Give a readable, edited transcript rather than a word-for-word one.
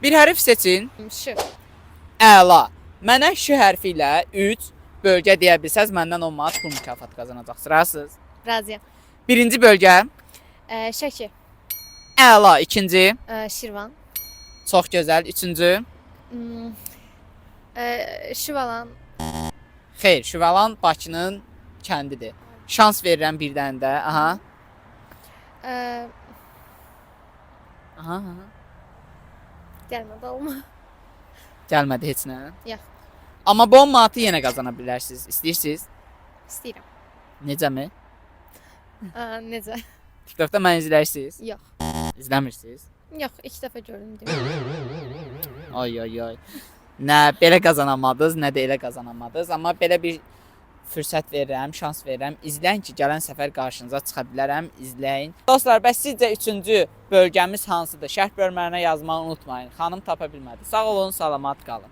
Bir hərf seçin. Ş. Əla. Mənə ş hərfi ilə 3 bölgə deyə bilsəz, məndən 10 manat pul mükafat qazanacaqsınız. Razısınız? Razıyam. Birinci bölgə. Şəki. Əla. İkinci. Şirvan. Çox gözəl. Üçüncü. Hmm, Şivalan. Xeyr, Şüvəlan Bakının kəndidir. Şans verirəm bir dənə də. Aha. Aha. Gəlmədi olma. Gəlmədi heç nə. Yox. Amma bu 10 manatı yenə qazana bilərsiniz. İstəyirsiniz? İstəyirəm. Necəmi? Necə? TikTokda məni izləyirsiniz? Yox. İzləmirsiniz? Yox, 2 dəfə gördüm demək. Ay ay ay. Nə belə qazanamadınız, nə də elə qazanamadınız. Amma belə bir fürsət verirəm, şans verirəm. İzləyin ki, gələn səfər qarşınıza çıxa bilərəm. İzləyin. Dostlar, bəs sizcə 3-cü bölgəmiz hansıdır? Şərh bölməsinə yazmağı unutmayın. Xanım tapa bilmədi. Sağ olun, salamat qalın.